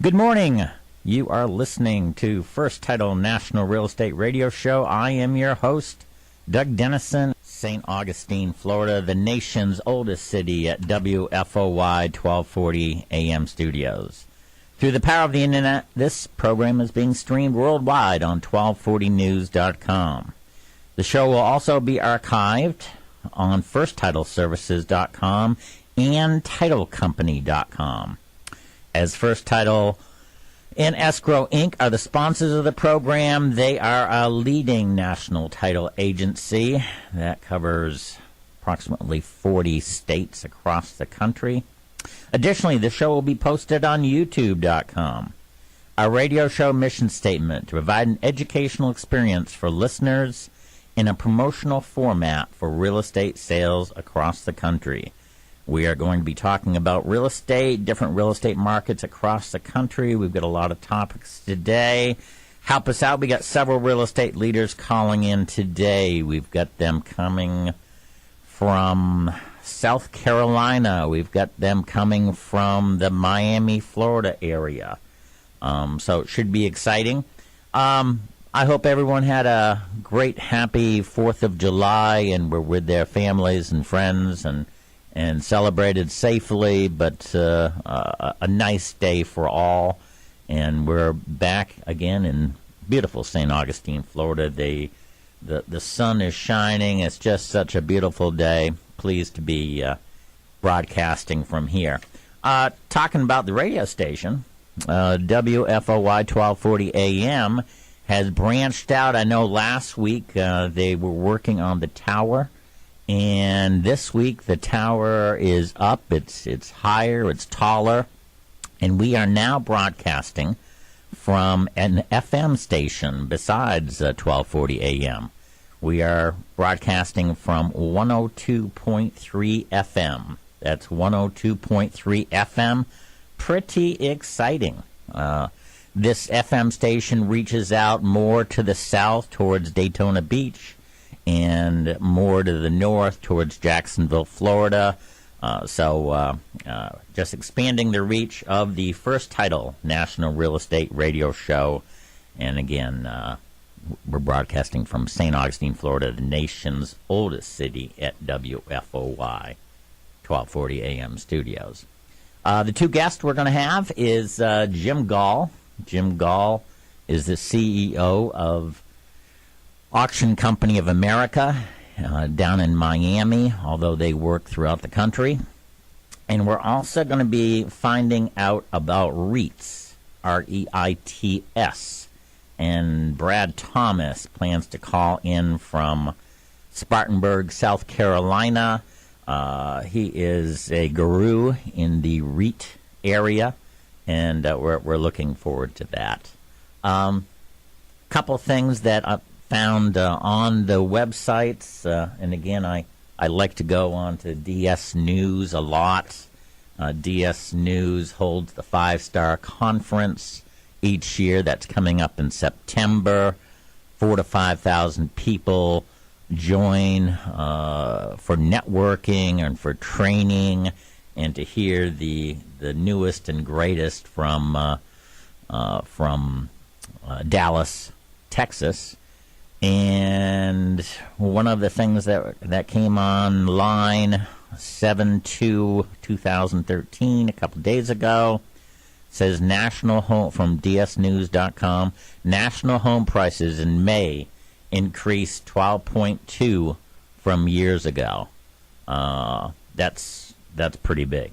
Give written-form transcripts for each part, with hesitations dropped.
Good morning. You are listening to First Title National Real Estate Radio Show. I am your host, Doug Dennison, St. Augustine, Florida, the nation's oldest city at WFOY 1240 AM studios. Through the power of the internet, this program is being streamed worldwide on 1240news.com. The show will also be archived on FirstTitleServices.com and TitleCompany.com. As First Title and Escrow Inc. are the sponsors of the program, they are a leading national title agency that covers approximately 40 states across the country. Additionally, the show will be posted on YouTube.com. Our radio show mission statement: to provide an educational experience for listeners in a promotional format for real estate sales across the country. We are going to be talking about real estate, different real estate markets across the country. We've got a lot of topics today. Help us out. We got several real estate leaders calling in today. We've got them coming from South Carolina. We've got them coming from the Miami, Florida area. So it should be exciting. I hope everyone had a great, happy 4th of July and were with their families and friends and celebrated safely, but a nice day for all. And we're back again in beautiful St. Augustine, Florida. The sun is shining. It's just such a beautiful day. Pleased to be broadcasting from here. Talking about the radio station, WFOY 1240 AM has branched out. I know last week they were working on the tower. And this week, the tower is up. It's higher. It's taller. And we are now broadcasting from an FM station besides 1240 AM. We are broadcasting from 102.3 FM. That's 102.3 FM. Pretty exciting. This FM station reaches out more to the south towards Daytona Beach, and more to the north towards Jacksonville, Florida. So just expanding the reach of the First Title National Real Estate Radio Show. And again, we're broadcasting from St. Augustine, Florida, the nation's oldest city, at WFOY 1240 AM studios. The two guests we're going to have is Jim Gall. Jim Gall is the CEO of Auction Company of America down in Miami, although they work throughout the country. And we're also going to be finding out about REITs, R-E-I-T-S. And Brad Thomas plans to call in from Spartanburg, South Carolina. He is a guru in the REIT area, and we're looking forward to that. Couple things that found on the websites, and again, I like to go on to DS News a lot. DS News holds the 5-Star Conference each year. That's coming up in September. 4,000 to 5,000 people join for networking and for training, and to hear the newest and greatest from Dallas, Texas. And one of the things that came online 7/2/2013, a couple of days ago, says national home, from dsnews.com, national home prices in May increased 12.2 from years ago. That's pretty big.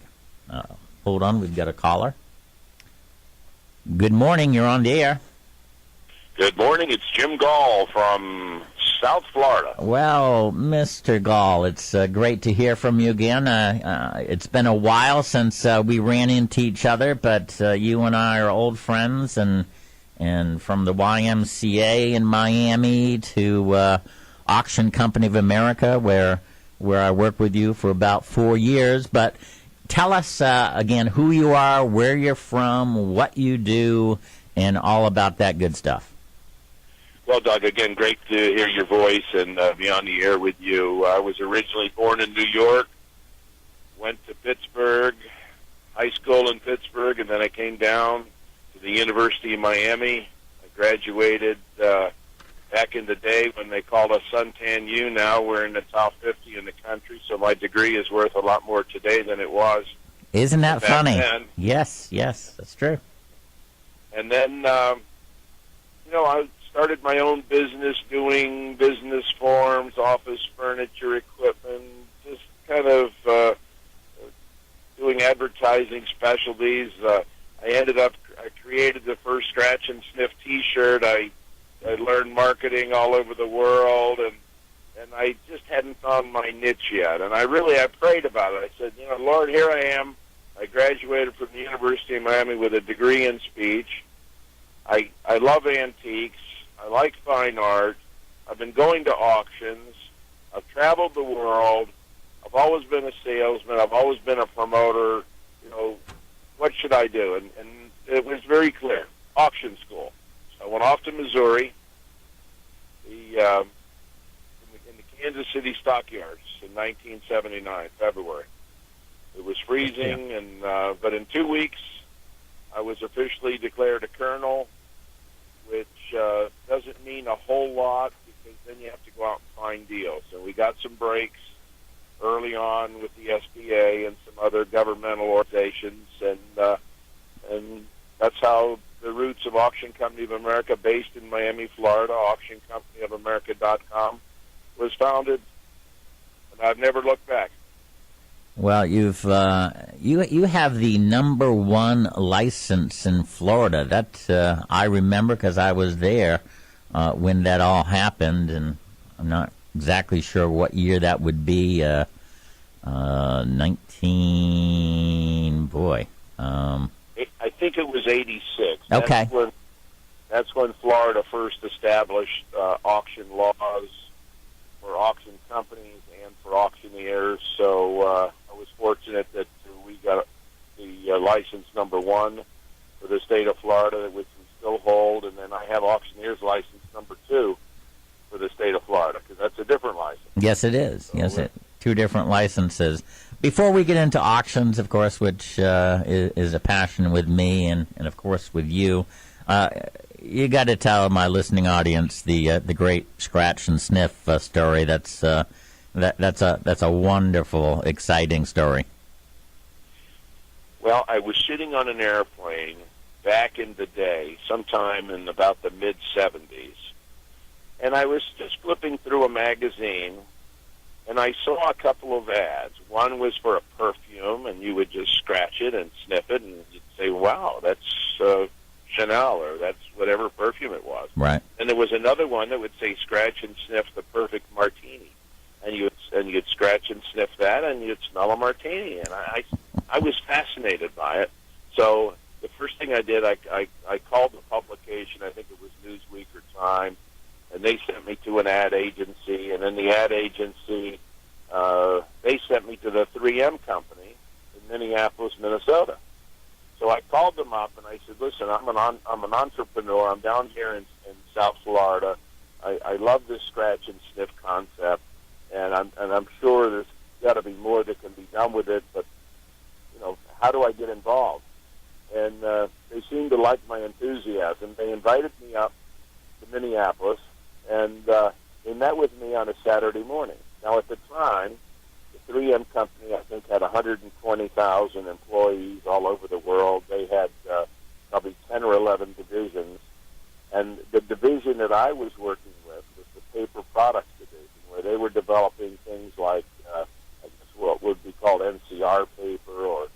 Hold on, we've got a caller. Good morning, you're on the air. Good morning, it's Jim Gall from South Florida. Well, Mr. Gall, it's great to hear from you again. It's been a while since we ran into each other, but you and I are old friends, and from the YMCA in Miami to Auction Company of America, where I worked with you for about 4 years. But tell us again who you are, where you're from, what you do, and all about that good stuff. Well, Doug, again, great to hear your voice and be on the air with you. I was originally born in New York, went to Pittsburgh, high school in Pittsburgh, and then I came down to the University of Miami. I graduated back in the day when they called us Suntan U. Now we're in the top 50 in the country, so my degree is worth a lot more today than it was. Isn't that back funny? then. Yes, that's true. And then, I started my own business doing business forms, office furniture, equipment, just kind of doing advertising specialties. I created the first Scratch and Sniff T-shirt. I learned marketing all over the world, and I just hadn't found my niche yet. And I prayed about it. I said, Lord, here I am. I graduated from the University of Miami with a degree in speech. I love antiques. I like fine art. I've been going to auctions. I've traveled the world. I've always been a salesman. I've always been a promoter. What should I do? And it was very clear. Auction school. So I went off to Missouri, in the Kansas City stockyards in 1979, February. It was freezing, but in 2 weeks, I was officially declared a colonel, which doesn't mean a whole lot because then you have to go out and find deals. And we got some breaks early on with the SBA and some other governmental organizations, and that's how the roots of Auction Company of America, based in Miami, Florida, auctioncompanyofamerica.com, was founded, and I've never looked back. Well, you have the #1 license in Florida. That I remember because I was there when that all happened, and I'm not exactly sure what year that would be. 19. Boy. I think it was 86. Okay. That's when Florida first established auction laws for auction companies and for auctioneers. So I was fortunate that we got the license #1 for the state of Florida, which we still hold, and then I have auctioneer's license #2 for the state of Florida, because that's a different license. Yes, it is. So two different licenses. Before we get into auctions, of course, which is a passion with me and of course with you, you got to tell my listening audience the great Scratch and Sniff story. That's a wonderful, exciting story. Well, I was sitting on an airplane back in the day, sometime in about the mid-'70s, and I was just flipping through a magazine, and I saw a couple of ads. One was for a perfume, and you would just scratch it and sniff it, and you'd say, wow, that's Chanel, or that's whatever perfume it was. Right. And there was another one that would say, scratch and sniff the perfect martini. And you'd scratch and sniff that, and you'd smell a martini. And I was fascinated by it. So the first thing I did, I called the publication, I think it was Newsweek or Time, and they sent me to an ad agency, and then the ad agency, they sent me to the 3M company in Minneapolis, Minnesota. So I called them up and I said, "Listen, I'm an entrepreneur. I'm down here in South Florida. I love this scratch and sniff concept, and I'm sure there's got to be more that can be done with it. But how do I get involved?" And they seemed to like my enthusiasm. They invited me up to Minneapolis, and they met with me on a Saturday morning. Now, at the time, the 3M company, I think, had 120,000 employees all over the world. They had probably 10 or 11 divisions. And the division that I was working with was the paper products division, where they were developing things like, I guess what would be called NCR paper or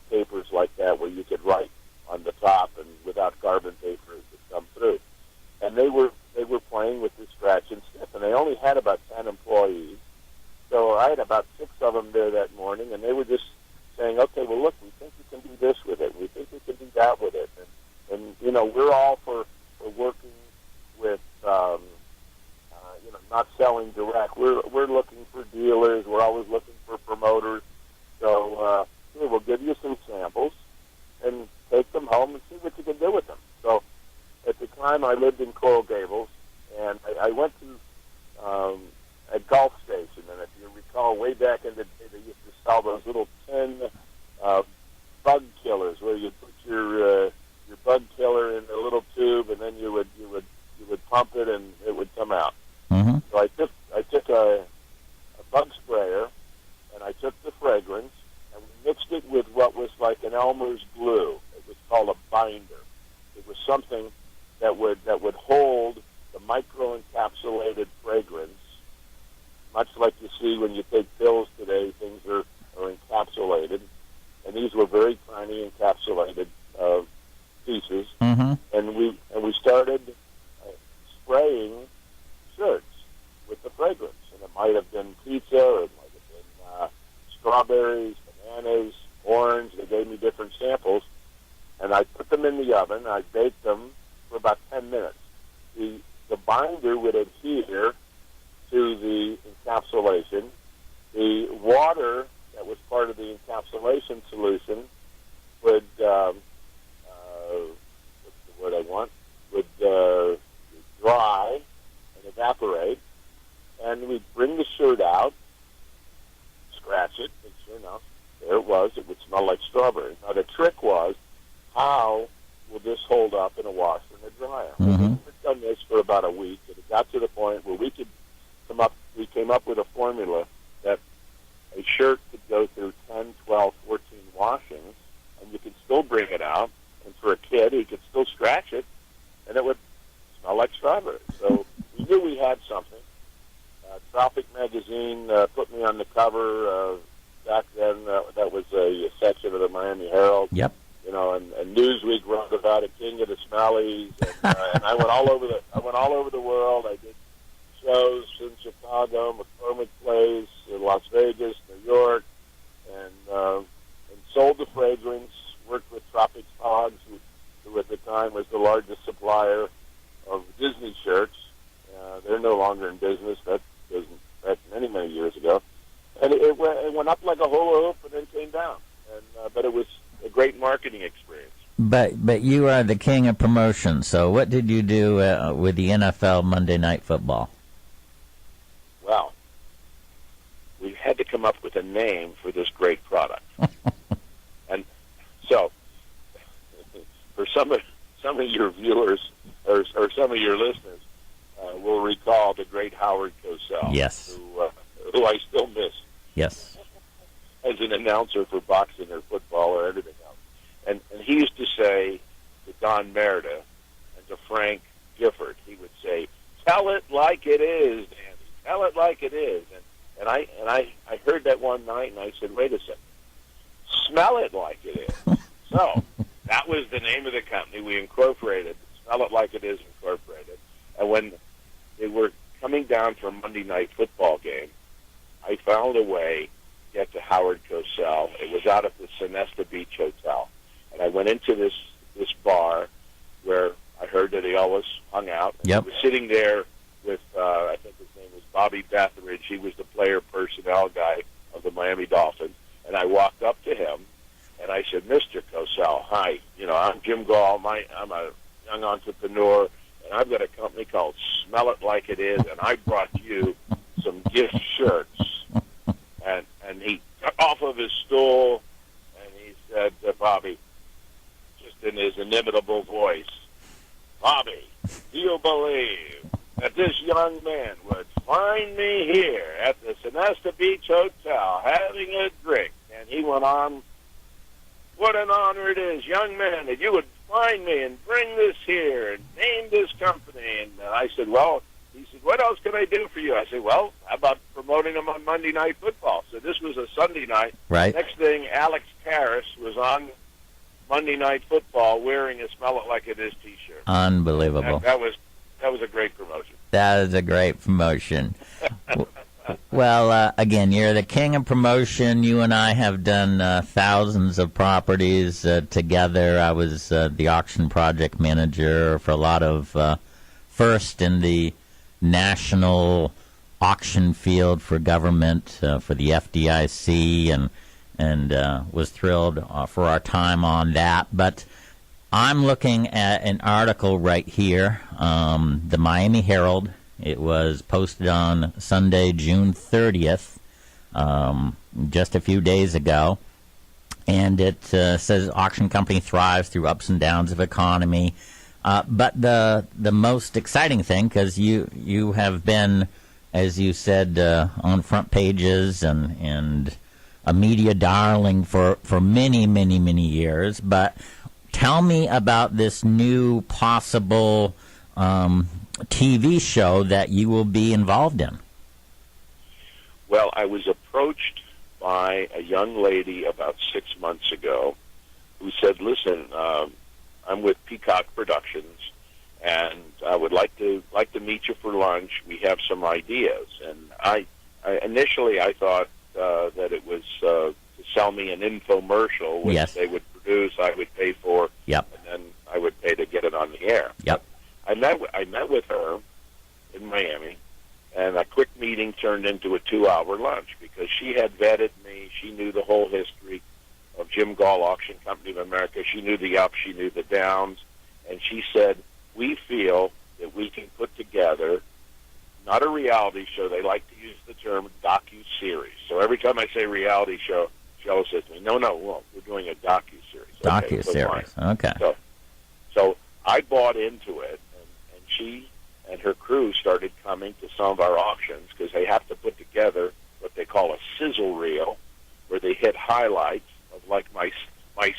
papers like that, where you could write on the top and without carbon paper it would come through. And they were playing with this scratch and sniff, and they only had about 10 employees. So I had about 6 of them there that morning, and they were just saying, "Okay, well, look, we think we can do this with it. We think we can do that with it." And we're all for working with, not selling direct. We're looking for dealers. We're always looking for promoters. So we'll give you some samples and take them home and see what you can do with them. So at the time, I lived in Coral Gables, and I went to a Gulf station. And if you recall, way back in the day, they used to sell those little tin bug killers where you put your glue. It was called a binder. It was something that would hold the micro-encapsulated fragrance, much like you see when you take pills today. Things are encapsulated, and these were very tiny encapsulated pieces. Mm-hmm. And we started spraying shirts with the fragrance, and it might have been pizza, or it might have been strawberries, bananas, orange. They gave me different samples, and I put them in the oven. I baked them for about 10 minutes. The binder would adhere to the encapsulation. The water that was part of the encapsulation solution would, what's the word I want, would dry and evaporate, and we'd bring the shirt out, scratch it, and sure enough, there it was. It would smell like strawberry. Now, the trick was, how will this hold up in a washer and a dryer? Mm-hmm. We've done this for about a week, and it got to the point where we came up with a formula that a shirt could go through 10, 12, 14 washings, and you could still bring it out, and for a kid, he could still scratch it, and it would smell like strawberry. So we knew we had something. Tropic magazine put me on the cover. Back then, that was a section of the Miami Herald. Yep. You know, and Newsweek wrote about a king of the smellies, and I went all over the world. I did shows in Chicago, McCormick Place, in Las Vegas, New York, and sold the fragrance. Worked with Tropic Hogs, who at the time was the largest supplier of Disney shirts. They're no longer in business. That was many years ago, and it went up like a hula hoop and then came down. But it was a great marketing experience. But you are the king of promotion. So what did you do with the NFL Monday Night Football? Well, we had to come up with a name for this great product, and so for some of your viewers or some of your listeners will recall the great Howard Cosell. Yes. Who I still miss. Yes. As an announcer for boxing or football or anything else. And he used to say to Don Merida and to Frank Gifford, he would say, "Tell it like it is, Danny. Tell it like it is." And I heard that one night, and I said, "Wait a second. Smell it like it is." So that was the name of the company. We incorporated Smell It Like It Is Incorporated. And when they were coming down for a Monday Night Football game, I found a way to get to Howard Cosell. It was out at the Sonesta Beach Hotel. And I went into this bar where I heard that he always hung out. And Yep. He was sitting there with, I think his name was Bobby Betheridge. He was the player personnel guy of the Miami Dolphins. And I walked up to him, and I said, "Mr. Cosell, hi. You know, I'm Jim Gall. I'm a young entrepreneur, and I've got a company called Smell It Like It Is, and I brought you some gift shirts." And he got off of his stool, and he said to Bobby, just in his inimitable voice, "Bobby, do you believe that this young man would find me here at the Sonesta Beach Hotel having a drink?" And he went on, "What an honor it is, young man, that you would find me and bring this here and name this company." And I said, "Well," he said, "what else can I do for you?" I said, "Well, how about promoting them on Monday Night Football?" So this was a Sunday night. Right. Next thing, Alex Karras was on Monday Night Football wearing a Smell It Like It Is T-shirt. Unbelievable. That was a great promotion. That is a great promotion. Well, again, you're the king of promotion. You and I have done thousands of properties together. I was the auction project manager for a lot of first in the national auction field for government for the FDIC, and was thrilled for our time on that. But I'm looking at an article right here, the Miami Herald. It was posted on Sunday, June 30th, just a few days ago. And it says auction company thrives through ups and downs of economy. But the most exciting thing, because you have been, as you said, on front pages and a media darling for many, many, many years. But tell me about this new possible TV show that you will be involved in. Well, I was approached by a young lady about 6 months ago who said, listen, I'm with Peacock Productions, and I would like to meet you for lunch. We have some ideas. And I initially thought that it was to sell me an infomercial, which Yes. they would produce, I would pay for, Yep. and then I would pay to get it on the air. Yep. I met with her in Miami, and a quick meeting turned into a 2-hour lunch because she had vetted me. She knew the whole history of Jim Gall Auction Company of America. She knew the ups, she knew the downs, and she said, we feel that we can put together not a reality show. They like to use the term docu-series. So every time I say reality show, she always says to me, no, well, we're doing a docu-series. Docu-series. Okay. So I bought into it, and she and her crew started coming to some of our auctions because they have to put together what they call a sizzle reel, where they hit highlights of, like, my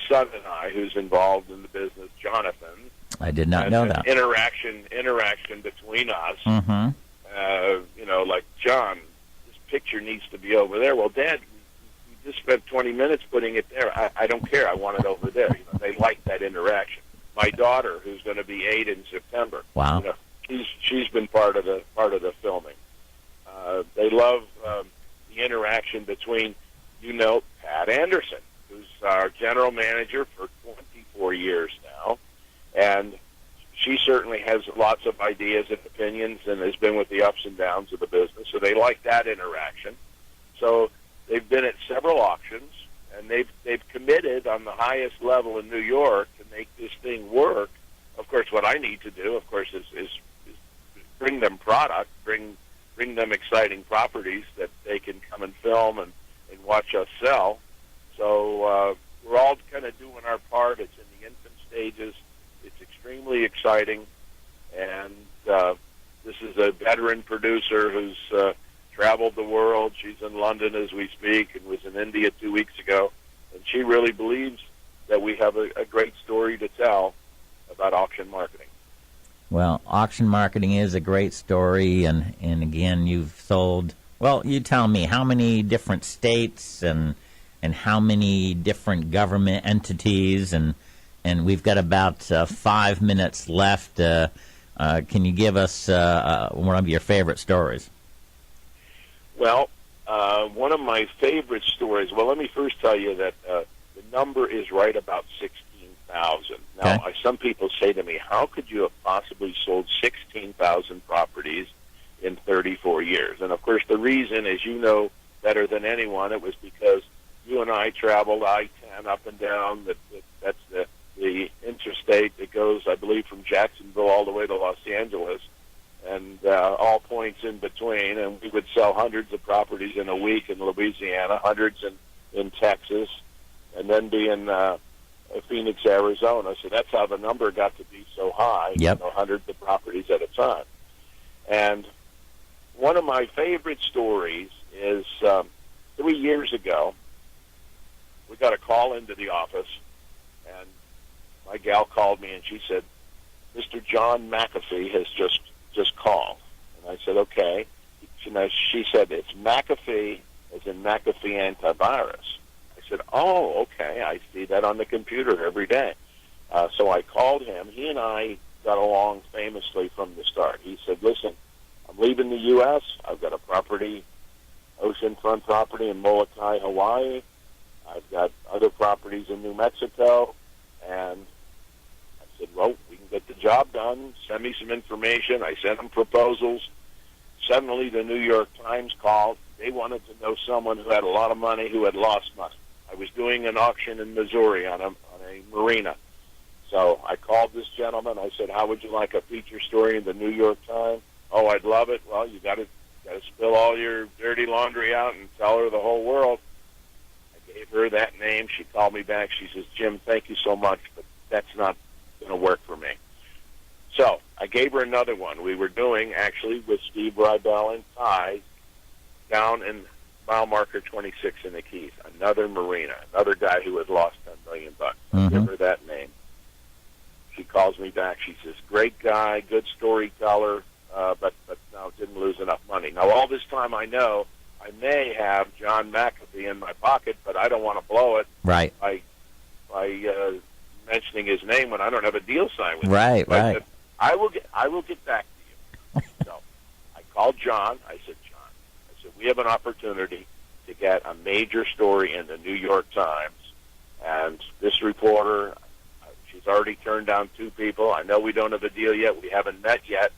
son and I, who's involved in the business, Jonathan. I did not know that. Interaction between us. Mm-hmm. Like, John, this picture needs to be over there. Well, Dad, we just spent 20 minutes putting it there. I don't care. I want it over there. They like that interaction. My daughter, who's going to be 8 in September. Wow. She's been part of the filming. They love the interaction between, Pat Anderson, who's our general manager for 24 years now, and she certainly has lots of ideas and opinions and has been with the ups and downs of the business, so they like that interaction. So they've been at several auctions, and they've committed on the highest level in New York to make this thing work. Of course, what I need to do, of course, is bring them product, bring them exciting properties that they can come and film and watch us sell. So we're all kind of doing our part. It's in the infant stages. It's extremely exciting, and this is a veteran producer who's traveled the world. She's in London as we speak and was in India 2 weeks ago, and she really believes that we have a great story to tell about auction marketing. Well, auction marketing is a great story, and again, you've sold, well, you tell me, how many different states and how many different government entities, and we've got about 5 minutes left. Can you give us one of your favorite stories? Well, one of my favorite stories, well, let me first tell you that the number is right about 16,000. Now, Okay. Some people say to me, how could you have possibly sold 16,000 properties in 34 years? And, of course, the reason, as you know better than anyone, it was because you and I traveled I-10 up and down. That's the interstate that goes, I believe, from Jacksonville all the way to Los Angeles, and all points in between. And we would sell hundreds of properties in a week in Louisiana, hundreds in Texas, and then be in Phoenix, Arizona. So that's how the number got to be so high. Yep. Hundreds of properties at a time. And one of my favorite stories is 3 years ago, we got a call into the office, and my gal called me, and she said, Mr. John McAfee has just called. And I said, okay. She said, it's McAfee, as in McAfee antivirus. I said, oh, okay, I see that on the computer every day. So I called him. He and I got along famously from the start. He said, listen, I'm leaving the U.S. I've got a property, oceanfront property in Molokai, Hawaii. I've got other properties in New Mexico. And I said, well, we can get the job done. Send me some information. I sent him proposals. Suddenly the New York Times called. They wanted to know someone who had a lot of money who had lost money. I was doing an auction in Missouri on a marina. So I called this gentleman. I said, how would you like a feature story in the New York Times? Oh, I'd love it. Well, you got to spill all your dirty laundry out and tell her the whole world. I gave her that name. She called me back. She says, Jim, thank you so much, but that's not going to work for me. So I gave her another one. We were doing, actually, with Steve Rybell and Ty down in mile marker 26 in the Keys, another marina, another guy who had lost $10 million. I give her that name. She calls me back. She says, great guy, good storyteller, but no, didn't lose enough money. Now, all this time I know I may have John McAfee in my pocket, but I don't want to blow it Right. by mentioning his name when I don't have a deal signed with him. Right, So I right. said, I will get back to you. So I called John. I said, John, we have an opportunity to get a major story in the New York Times, and this reporter, she's already turned down 2 people. I know we don't have a deal yet. We haven't met yet.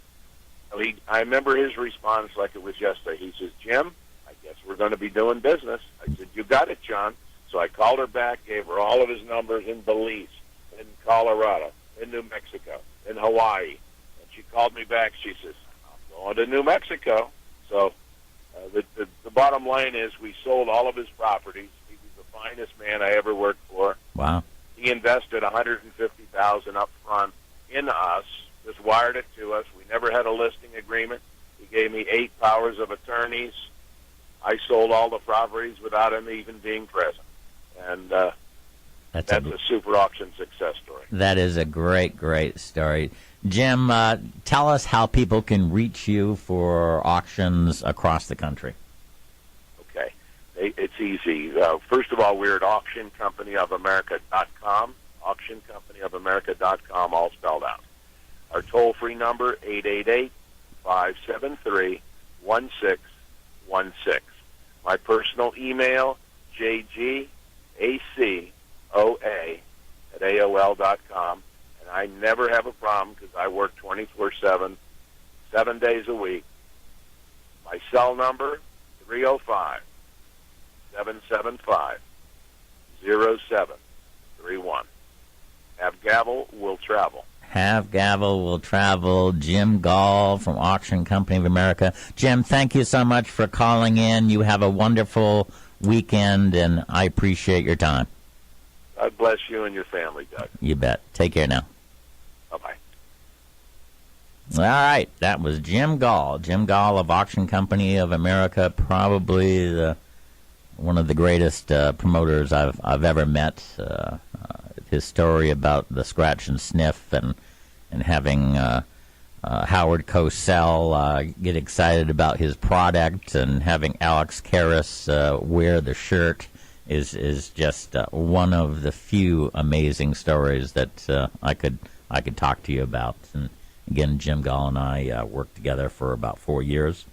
So I remember his response like it was yesterday. He says, Jim, I guess we're going to be doing business. I said, you got it, John. So I called her back, gave her all of his numbers in Belize, in Colorado, in New Mexico, in Hawaii. And she called me back. She says, I'm going to New Mexico. So the bottom line is we sold all of his properties. He was the finest man I ever worked for. Wow. He invested $150,000 up front in us, just wired it to us. We never had a listing agreement. He gave me 8 powers of attorneys. I sold all the properties without him even being present. And that's a super auction success story. That is a great, great story. Jim, tell us how people can reach you for auctions across the country. Okay. It's easy. First of all, we're at auctioncompanyofamerica.com, auctioncompanyofamerica.com, all spelled out. Our toll-free number, 888-573-1616. My personal email, jgacoa@aol.com. And I never have a problem because I work 24/7, 7 days a week. My cell number, 305-775-0731. Have gavel, will travel. Have gavel, will travel. Jim Gall from Auction Company of America. Jim, thank you so much for calling in. You have a wonderful weekend, and I appreciate your time. God bless you and your family, Doug. You bet. Take care now. Bye-bye. All right, that was Jim Gall. Jim Gall of Auction Company of America, probably one of the greatest promoters I've ever met. His story about the scratch and sniff and having Howard Cosell get excited about his product and having Alex Karras wear the shirt is just one of the few amazing stories that I could talk to you about. And again, Jim Gall and I worked together for about 4 years,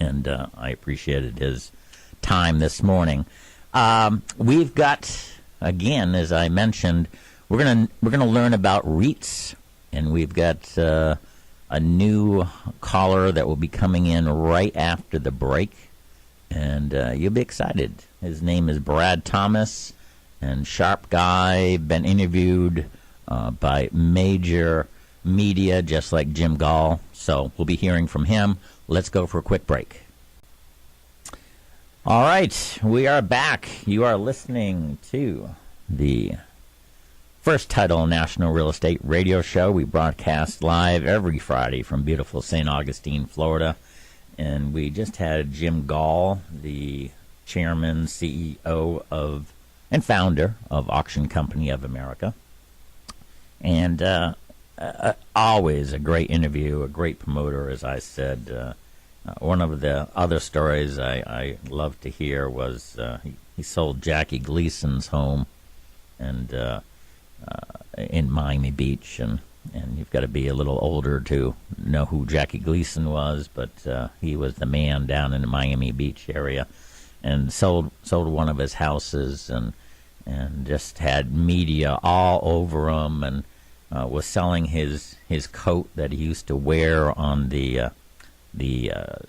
and I appreciated his time this morning. We've got, again, as I mentioned, we're gonna learn about REITs, and we've got a new caller that will be coming in right after the break, and you'll be excited. His name is Brad Thomas, and sharp guy, been interviewed by major media, just like Jim Gall. So we'll be hearing from him. Let's go for a quick break. All right, we are back. You are listening to the First Title National Real Estate Radio Show. We broadcast live every Friday from beautiful St. Augustine, Florida. And we just had Jim Gall, the chairman, CEO of and founder of Auction Company of America. And always a great interview, a great promoter, as I said. One of the other stories I loved to hear was he sold Jackie Gleason's home and in Miami Beach, and you've got to be a little older to know who Jackie Gleason was, but he was the man down in the Miami Beach area, and sold one of his houses and just had media all over him, and was selling his coat that he used to wear on the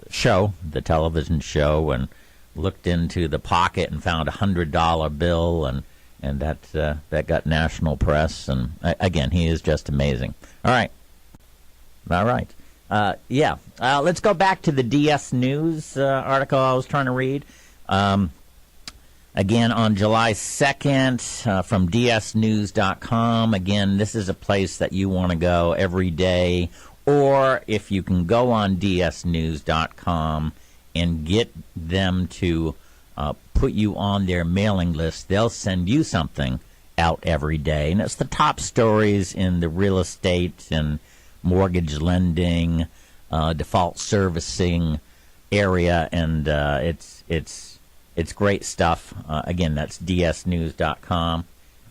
show, the television show, and looked into the pocket and found $100 bill, and that got national press. And again, he is just amazing. All right. Let's go back to the DS News article I was trying to read. Again, on July 2nd, from dsnews.com. Again, this is a place that you want to go every day. Or if you can go on dsnews.com and get them to put you on their mailing list. They'll send you something out every day, and it's the top stories in the real estate and mortgage lending, default servicing area, and it's great stuff. Again, that's dsnews.com.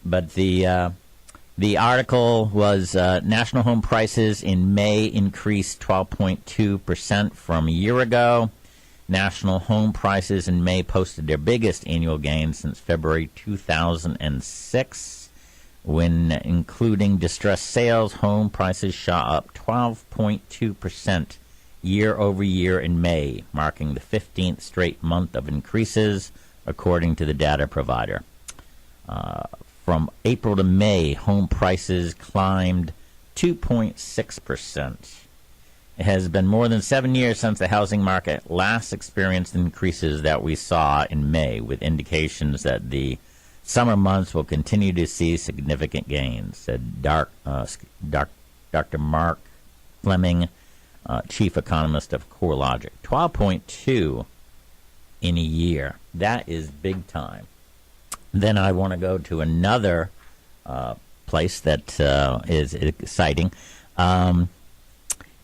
But the article was national home prices in May increased 12.2% from a year ago. National home prices in May posted their biggest annual gain since February 2006. When including distressed sales, home prices shot up 12.2% year over year in May, marking the 15th straight month of increases, according to the data provider. From April to May, home prices climbed 2.6%. It has been more than 7 years since the housing market last experienced increases that we saw in May, with indications that the summer months will continue to see significant gains, said Dr. Mark Fleming, chief economist of CoreLogic. 12.2 in a year. That is big time. Then I want to go to another place that is exciting.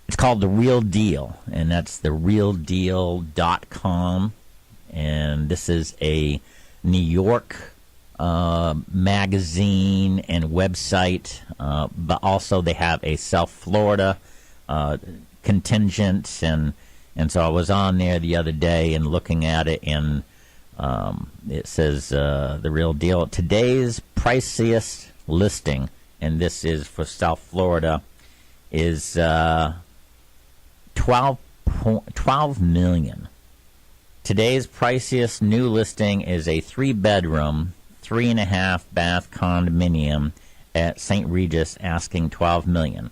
It's called The Real Deal, and that's therealdeal.com. And this is a New York magazine and website, but also they have a South Florida contingent. And so I was on there the other day and looking at it, and it says The Real Deal. Today's priciest listing, and this is for South Florida, is $12 million. Today's priciest new listing is a 3-bedroom, 3.5-bath condominium at St. Regis, asking $12 million.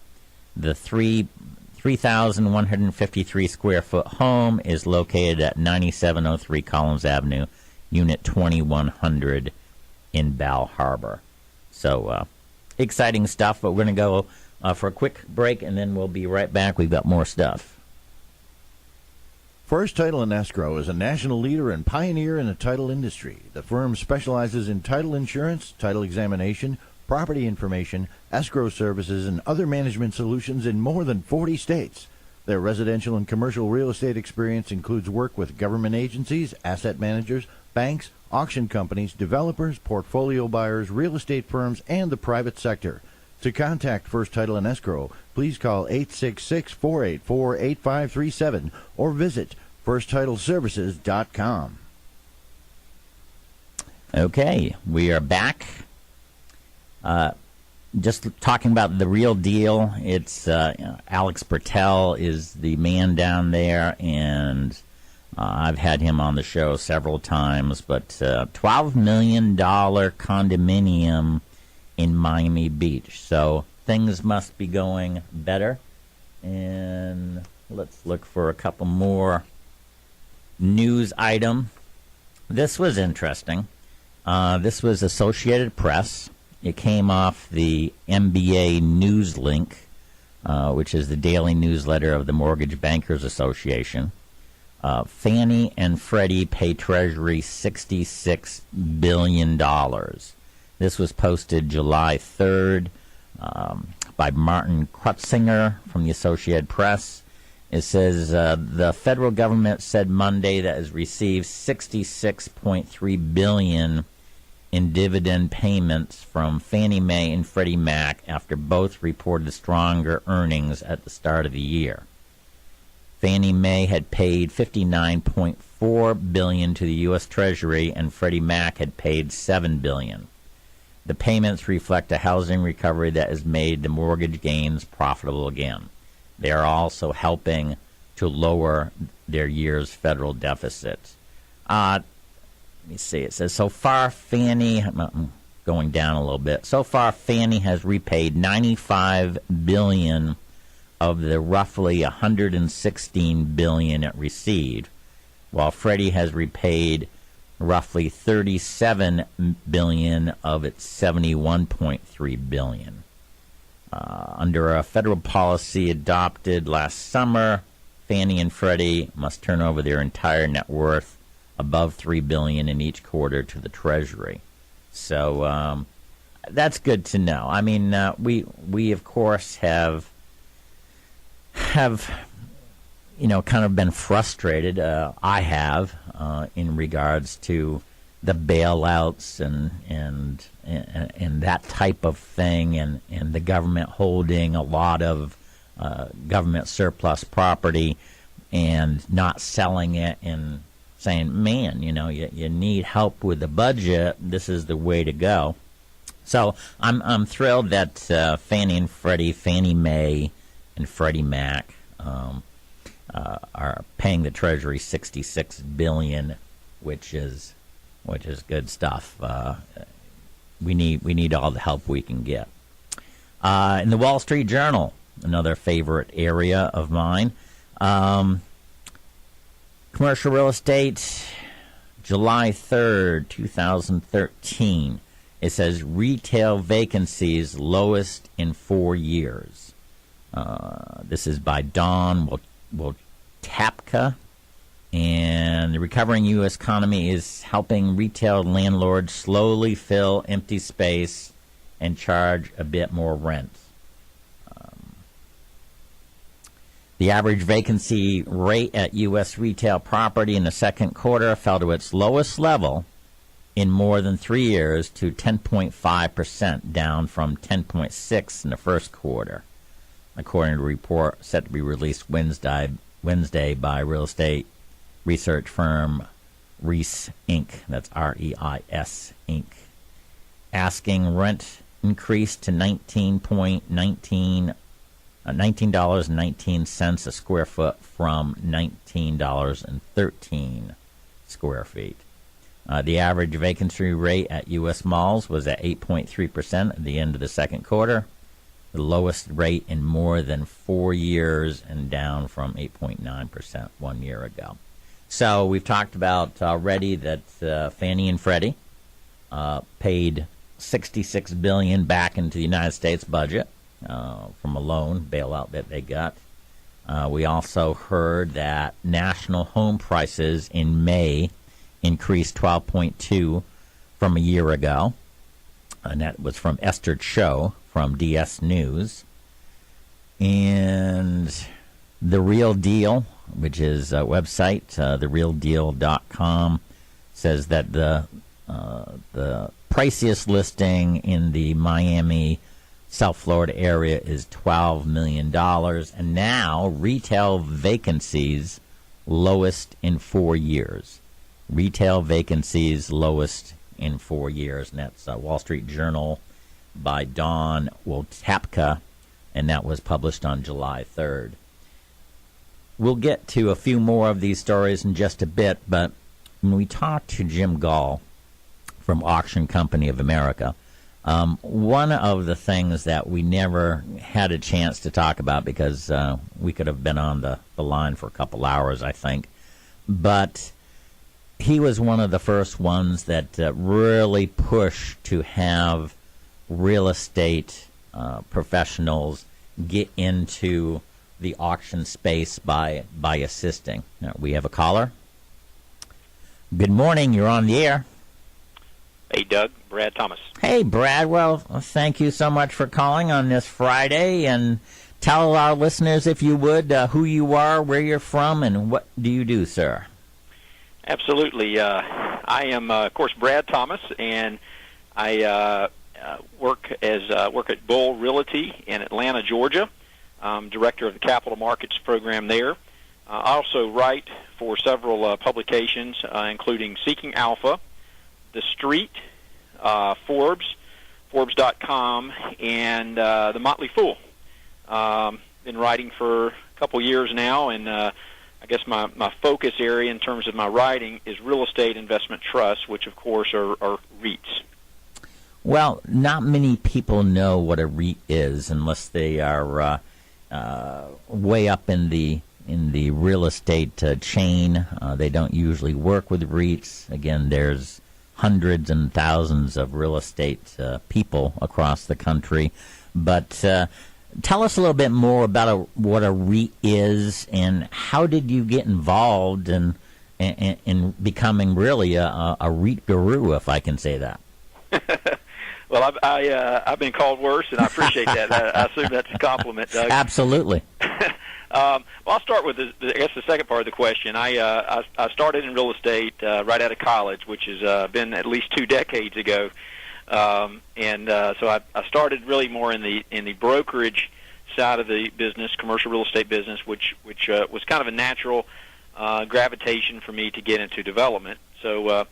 The 3,153 square foot home is located at 9703 Collins Avenue, Unit 2100 in Bal Harbor. So exciting stuff, but we're going to go for a quick break, and then we'll be right back. We've got more stuff. First Title and Escrow is a national leader and pioneer in the title industry. The firm specializes in title insurance, title examination, property information, escrow services, and other management solutions in more than 40 states. Their residential and commercial real estate experience includes work with government agencies, asset managers, banks, auction companies, developers, portfolio buyers, real estate firms, and the private sector. To contact First Title and Escrow, please call 866-484-8537 or visit FirstTitleServices.com. Okay, we are back. Just talking about The Real Deal. It's Alex Bertel is the man down there, and I've had him on the show several times. But $12 million condominium in Miami Beach. So things must be going better. And let's look for a couple more news item. This was interesting. This was Associated Press. It came off the MBA News Link, which is the daily newsletter of the Mortgage Bankers Association. Fannie and Freddie pay Treasury $66 billion. This was posted July 3rd by Martin Krutzinger from the Associated Press. It says the federal government said Monday that it has received $66.3 billion in dividend payments from Fannie Mae and Freddie Mac after both reported stronger earnings at the start of the year. Fannie Mae had paid $59.4 billion to the U.S. Treasury, and Freddie Mac had paid $7 billion. The payments reflect a housing recovery that has made the mortgage gains profitable again. They are also helping to lower their year's federal deficit. Let me see. It says, so far, Fannie, going down a little bit, so far Fannie has repaid $95 billion of the roughly $116 billion it received, while Freddie has repaid roughly $37 billion of its $71.3 billion. Under a federal policy adopted last summer, Fannie and Freddie must turn over their entire net worth above $3 billion in each quarter to the Treasury. So that's good to know. I mean, we of course have kind of been frustrated. I have in regards to the bailouts and that type of thing, and the government holding a lot of government surplus property and not selling it and saying, man, you need help with the budget. This is the way to go. So I'm thrilled that Fannie and Freddie, Fannie Mae and Freddie Mac are paying the Treasury $66 billion, which is good stuff. We need all the help we can get. In the Wall Street Journal, another favorite area of mine, commercial real estate, July 3rd, 2013. It says retail vacancies lowest in 4 years. This is by Don Tapka. And the recovering U.S. economy is helping retail landlords slowly fill empty space and charge a bit more rent. The average vacancy rate at U.S. retail property in the second quarter fell to its lowest level in more than 3 years to 10.5%, down from 10.6% in the first quarter, according to a report set to be released Wednesday by real estate research firm Reis Inc. That's REIS Inc. Asking rent increased to $19.19 a square foot from $19.13 square feet. The average vacancy rate at U.S. malls was at 8.3% at the end of the second quarter, the lowest rate in more than 4 years, and down from 8.9% 1 year ago. So we've talked about already that Fannie and Freddie paid $66 billion back into the United States budget from a loan bailout that they got. We also heard that national home prices in May increased 12.2 from a year ago, and that was from Esther Cho from DS News. And The Real Deal, which is a website, therealdeal.com, says that the priciest listing in the Miami, South Florida area is $12 million, and now retail vacancies lowest in 4 years. Retail vacancies lowest in 4 years, and that's Wall Street Journal by Don Tapka, and that was published on July 3rd. We'll get to a few more of these stories in just a bit, but when we talked to Jim Gall from Auction Company of America, one of the things that we never had a chance to talk about, because we could have been on the line for a couple hours, I think, but he was one of the first ones that really pushed to have real estate professionals get into the auction space by assisting. Now, we have a caller. Good morning. You're on the air. Hey, Doug. Brad Thomas. Hey, Brad. Well, thank you so much for calling on this Friday, and tell our listeners, if you would, who you are, where you're from, and what do you do, sir? Absolutely. I am, of course, Brad Thomas, and I work at Gall Realty in Atlanta, Georgia. I'm director of the Capital Markets program there. I also write for several publications, including Seeking Alpha, The Street, Forbes, Forbes.com, and The Motley Fool. Been writing for a couple years now, and I guess my focus area in terms of my writing is real estate investment trusts, which, of course, are REITs. Well, not many people know what a REIT is unless they are way up in the real estate chain. They don't usually work with REITs. Again, there's hundreds and thousands of real estate people across the country. But Tell us a little bit more about what a REIT is, and how did you get involved in becoming really a REIT guru, if I can say that. Well, I've been called worse, and I appreciate that. I assume that's a compliment, Doug. Absolutely. Well, I'll start with the second part of the question. I started in real estate right out of college, which has been at least 2 decades ago, so I started really more in the brokerage side of the business, commercial real estate business, which was kind of a natural gravitation for me to get into development. So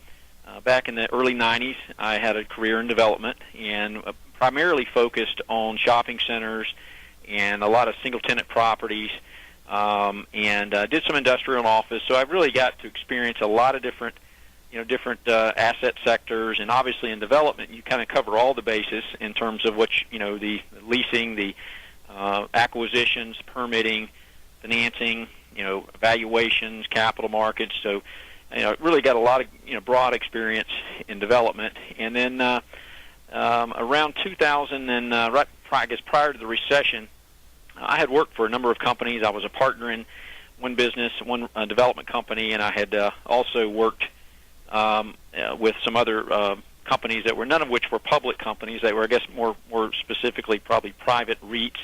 back in the early 90s, I had a career in development and primarily focused on shopping centers and a lot of single-tenant properties, and did some industrial and office. So I really got to experience a lot of different asset sectors. And obviously in development, you kind of cover all the bases in terms of the leasing, the acquisitions, permitting, financing, valuations, capital markets. So really got a lot of broad experience in development. And then around 2000, and I guess prior to the recession, I had worked for a number of companies. I was a partner in one business, one development company, and I had also worked with some other companies that were, none of which were public companies. They were, I guess, more specifically probably private REITs.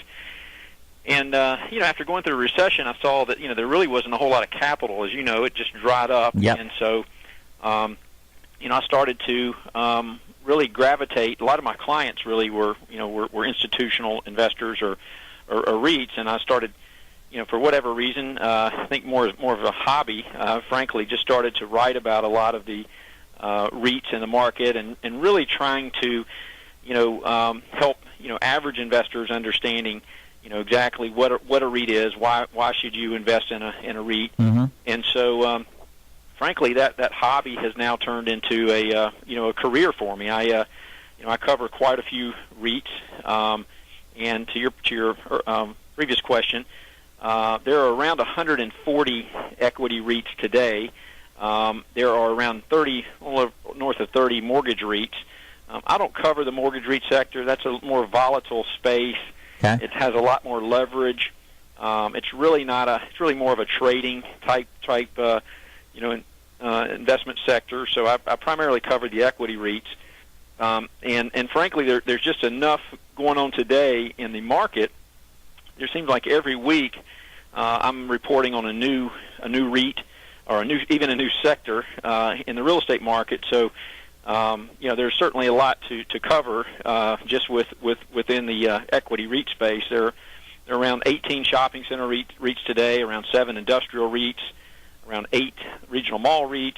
And after going through a recession, I saw that there really wasn't a whole lot of capital. As you know, it just dried up. Yep. And so I started to really gravitate. A lot of my clients really were institutional investors or REITs, and I started, for whatever reason, I think more of a hobby, frankly, just started to write about a lot of the REITs in the market, and really trying to help average investors understanding exactly what a REIT is, why should you invest in a REIT. Mm-hmm. And so frankly, that hobby has now turned into a career for me. I cover quite a few REITs, and to your previous question, there are around 140 equity REITs today. There are around 30, north of 30 mortgage REITs. I don't cover the mortgage REIT sector. That's a more volatile space. Okay. It has a lot more leverage. It's really more of a trading type investment sector. So I primarily cover the equity REITs, and frankly, there's just enough going on today in the market. There seems like every week I'm reporting on a new REIT or even a new sector in the real estate market. So there's certainly a lot to cover just within the equity REIT space. There are around 18 shopping center REITs today, around 7 industrial REITs, around 8 regional mall REITs,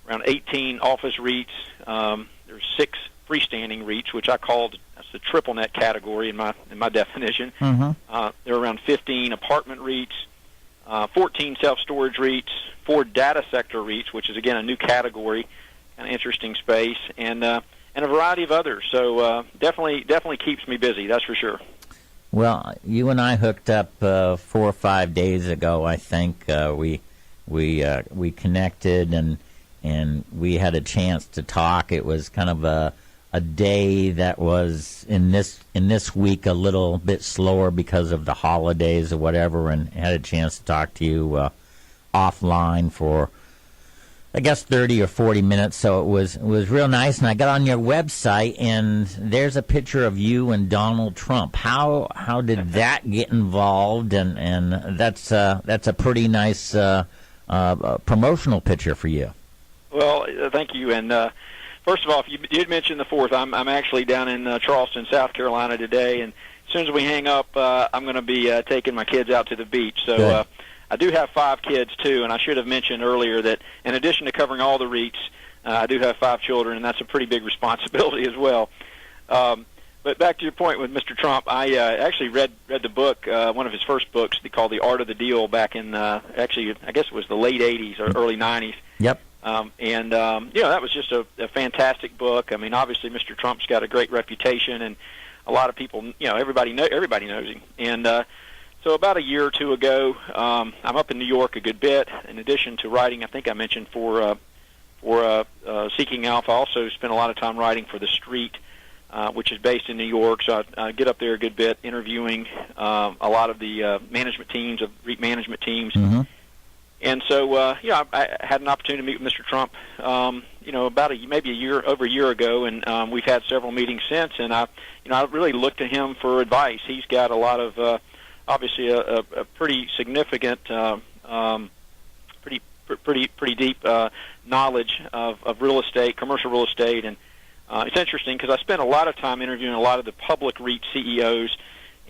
around 18 office REITs. There's 6 freestanding REITs, which I called that's the triple net category in my definition. Mm-hmm. There are around 15 apartment REITs, 14 self-storage REITs, 4 data sector REITs, which is again a new category, kind of interesting space, and a variety of others. So definitely keeps me busy. That's for sure. Well, you and I hooked up 4 or 5 days ago. I think we connected and we had a chance to talk. It was kind of a day that was in this week a little bit slower because of the holidays or whatever, and had a chance to talk to you offline for I guess 30 or 40 minutes. So it was real nice. And I got on your website and there's a picture of you and Donald Trump. How did that get involved? And that's a pretty nice promotional picture for you. Well, thank you. And first of all, if you did mention the 4th, I'm actually down in Charleston, South Carolina today, and as soon as we hang up, I'm going to be taking my kids out to the beach. So I do have 5 kids too, and I should have mentioned earlier that in addition to covering all the REITs, I do have 5 children, and that's a pretty big responsibility as well. But back to your point with Mr. Trump, I actually read the book, one of his first books called The Art of the Deal back in actually I guess it was the late 80s or early 90s. Yep. That was just a fantastic book. I mean, obviously Mr. Trump's got a great reputation, and a lot of people, everybody knows him. And so about a year or 2 ago, I'm up in New York a good bit. In addition to writing, I think I mentioned for Seeking Alpha, I also spent a lot of time writing for The Street, which is based in New York. So I get up there a good bit, interviewing a lot of the management teams, of REIT management teams. Mm-hmm. And so, I had an opportunity to meet with Mr. Trump, about over a year ago, and we've had several meetings since. And I really looked to him for advice. He's got a lot of, obviously, a pretty significant, pretty deep knowledge of real estate, commercial real estate, and it's interesting because I spent a lot of time interviewing a lot of the public REIT CEOs,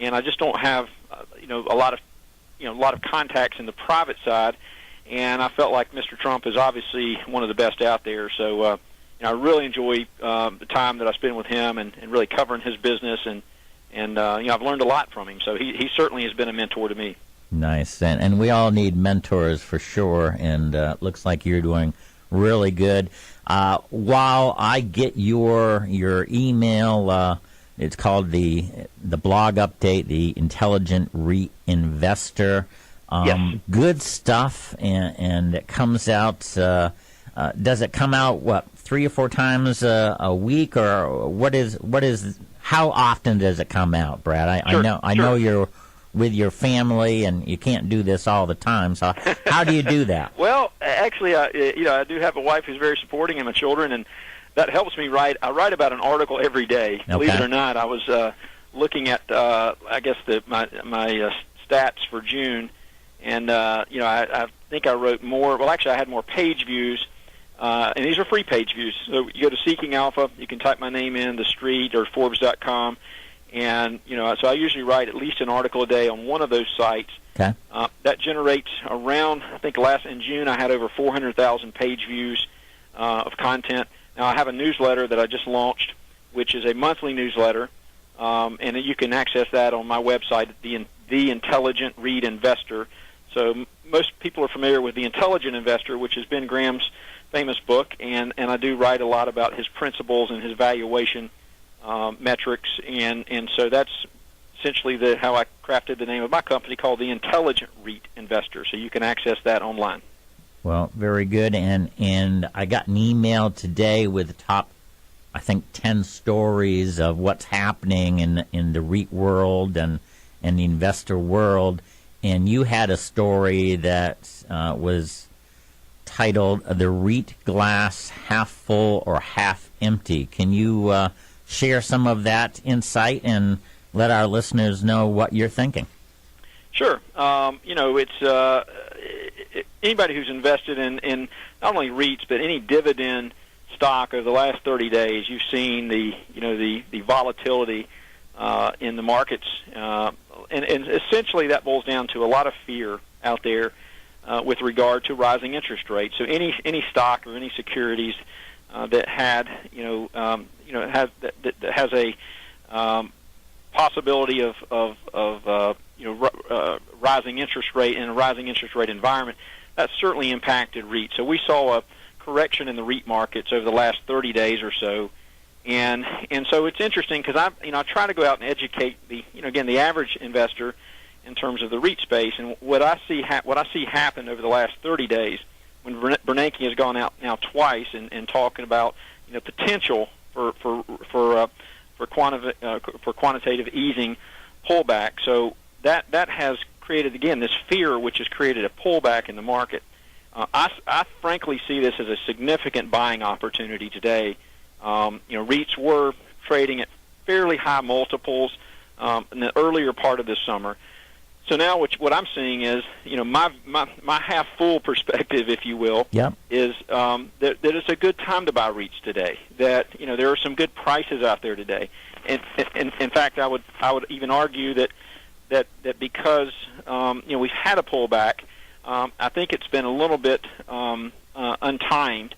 and I just don't have, a lot of contacts in the private side. And I felt like Mr. Trump is obviously one of the best out there. So, I really enjoy the time that I spend with him and really covering his business. And I've learned a lot from him. So he certainly has been a mentor to me. Nice. And we all need mentors for sure. And looks like you're doing really good. While I get your email, it's called the blog update, the Intelligent REIT Investor. Yes. Good stuff, and it comes out. Does it come out 3 or 4 times a week, or what is? How often does it come out, Brad? I know you're with your family, and you can't do this all the time. So how do you do that? Well, actually, I do have a wife who's very supporting, and my children, and that helps me write. I write about an article every day. Okay. Believe it or not, I was looking at I guess my stats for June. And, I think I wrote more. Well, actually, I had more page views, and these are free page views. So you go to Seeking Alpha, you can type my name in, The Street, or Forbes.com, and, so I usually write at least an article a day on one of those sites. Okay. That generates around, I think in June, I had over 400,000 page views of content. Now, I have a newsletter that I just launched, which is a monthly newsletter, and you can access that on my website, The Intelligent REIT Investor. So most people are familiar with The Intelligent Investor, which is Ben Graham's famous book, and I do write a lot about his principles and his valuation metrics, and so that's essentially how I crafted the name of my company, called The Intelligent REIT Investor. So you can access that online. Well, very good, and I got an email today with the top, I think, 10 stories of what's happening in the REIT world and the investor world. And you had a story that was titled "The REIT Glass Half Full or Half Empty." Can you share some of that insight and let our listeners know what you're thinking? Sure. It's anybody who's invested in not only REITs but any dividend stock over the last 30 days. You've seen the volatility in the markets, and essentially that boils down to a lot of fear out there with regard to rising interest rates. So any stock or any securities that has a possibility of rising interest rate in a rising interest rate environment, that's certainly impacted REITs. So we saw a correction in the REIT markets over the last 30 days or so. And so it's interesting because I try to go out and educate the average investor in terms of the REIT space, and what I see happen over the last 30 days when Bernanke has gone out now twice and talking about potential for quantitative easing pullback. So that has created again this fear, which has created a pullback in the market. I frankly see this as a significant buying opportunity today. REITs were trading at fairly high multiples in the earlier part of this summer. So now what I'm seeing is, my half full perspective, if you will, yep, is that it's a good time to buy REITs today. That there are some good prices out there today, and in fact, I would even argue that because we've had a pullback, I think it's been a little bit untimed.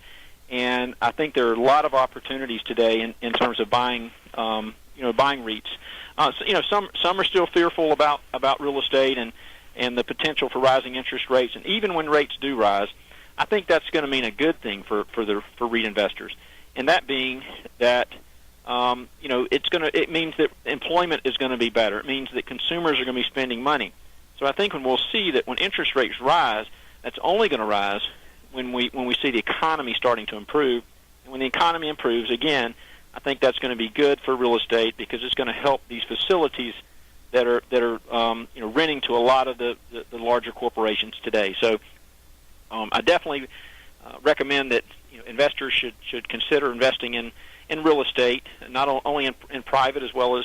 And I think there are a lot of opportunities today in terms of buying REITs. Some are still fearful about real estate and the potential for rising interest rates. And even when rates do rise, I think that's going to mean a good thing for REIT investors. And that being that it means that employment is going to be better. It means that consumers are going to be spending money. So I think we'll see that when interest rates rise, that's only going to rise when we see the economy starting to improve. And when the economy improves, again, I think that's going to be good for real estate because it's going to help these facilities that are renting to a lot of the larger corporations today. So I definitely recommend that investors should consider investing in real estate, not only in private as well as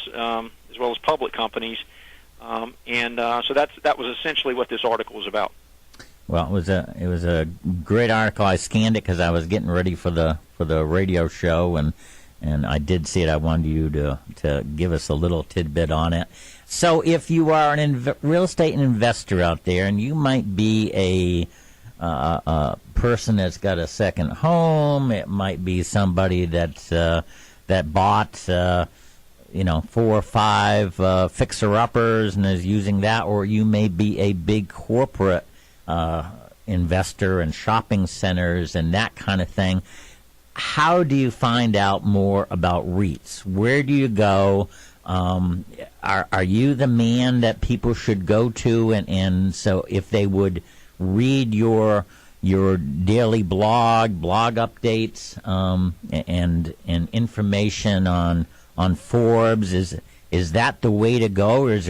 public companies. So that was essentially what this article was about. Well, it was a great article. I scanned it because I was getting ready for the radio show, and I did see it. I wanted you to give us a little tidbit on it. So, if you are an real estate investor out there, and you might be a person that's got a second home, it might be somebody that bought 4 or 5 fixer-uppers and is using that, or you may be a big corporate investor in shopping centers and that kind of thing. How do you find out more about REITs? Where do you go? Are you the man that people should go to? And so if they would read your daily blog updates, and information on Forbes, is that the way to go, or is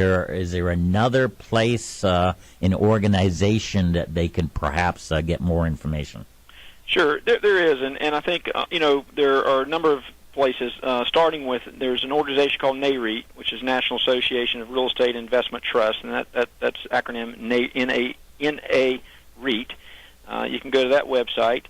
there another place, an organization that they could perhaps get more information? Sure, there is, and I think there are a number of places. Starting with, there's an organization called NAREIT, which is National Association of Real Estate Investment Trusts, and that's acronym NAREIT. You can go to that website.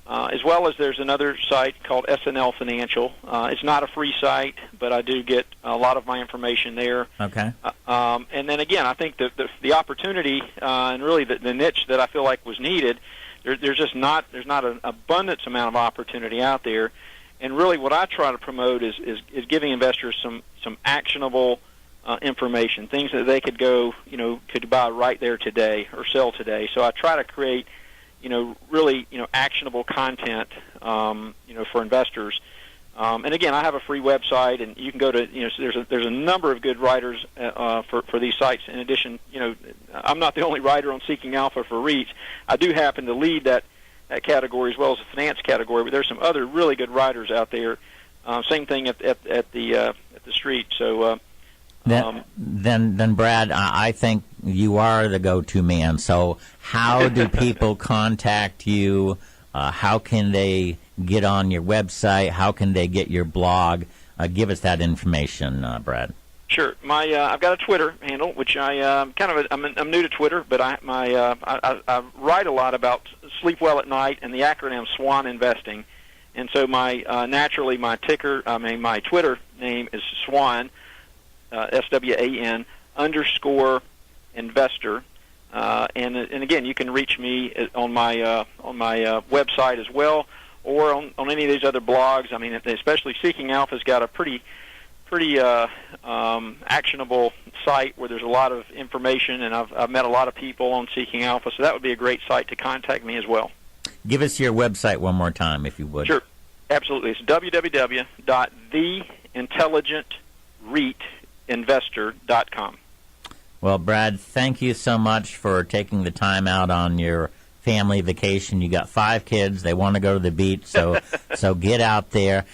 As well as there's another site called SNL Financial. It's not a free site, but I do get a lot of my information there. Okay. And then again, I think the opportunity and really the niche that I feel like was needed, there's not an abundance amount of opportunity out there. And really, what I try to promote is giving investors some actionable information, things that they could could buy right there today or sell today. So I try to create really actionable content for investors. And again, I have a free website, and you can go to there's a number of good writers for these sites. In addition, I'm not the only writer on Seeking Alpha for REITs. I do happen to lead that category as well as the finance category, but there's some other really good writers out there. Same thing at the street. So. Then Brad, I think you are the go-to man. So how do people contact you? How can they get on your website? How can they get your blog? Give us that information, Brad. Sure. I've got a Twitter handle, which I'm new to Twitter, but I write a lot about sleep well at night and the acronym SWAN investing, and so my Twitter name is SWAN. SWAN _investor, and again, you can reach me on my website as well, or on any of these other blogs. I mean, especially Seeking Alpha's got a pretty actionable site where there's a lot of information, and I've met a lot of people on Seeking Alpha, so that would be a great site to contact me as well. Give us your website one more time, if you would. Sure, absolutely. It's www.theintelligentreinvestor.com. Well, Brad, thank you so much for taking the time out on your family vacation. You got 5 kids. They want to go to the beach, so get out there.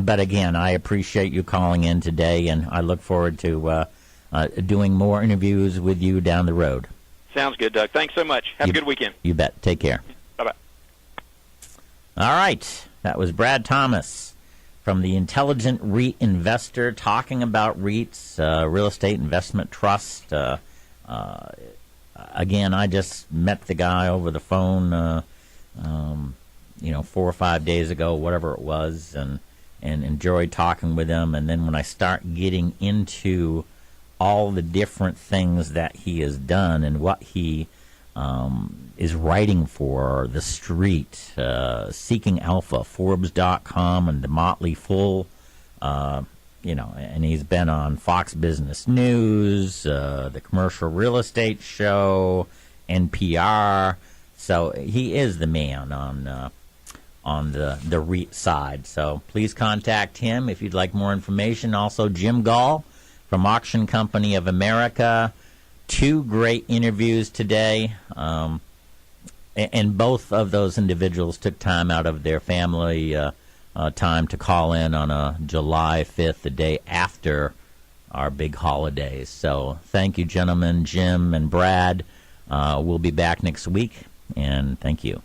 But again, I appreciate you calling in today, and I look forward to doing more interviews with you down the road. Sounds good, Doug. Thanks so much. Have a good weekend. You bet. Take care. Bye-bye. All right. That was Brad Thomas from the Intelligent REIT Investor, talking about REITs, real estate investment trust. Again, I just met the guy over the phone, 4 or 5 days ago, whatever it was, and enjoyed talking with him. And then when I start getting into all the different things that he has done and what he is writing for The Street, Seeking Alpha, Forbes.com, and The Motley Fool, and he's been on Fox Business News, the Commercial Real Estate Show, NPR. So he is the man on the REIT side. So please contact him if you'd like more information. Also, Jim Gall from Auction Company of America. 2 great interviews today. And both of those individuals took time out of their family time to call in on a July 5th, the day after our big holidays. So thank you, gentlemen, Jim and Brad. We'll be back next week, and thank you.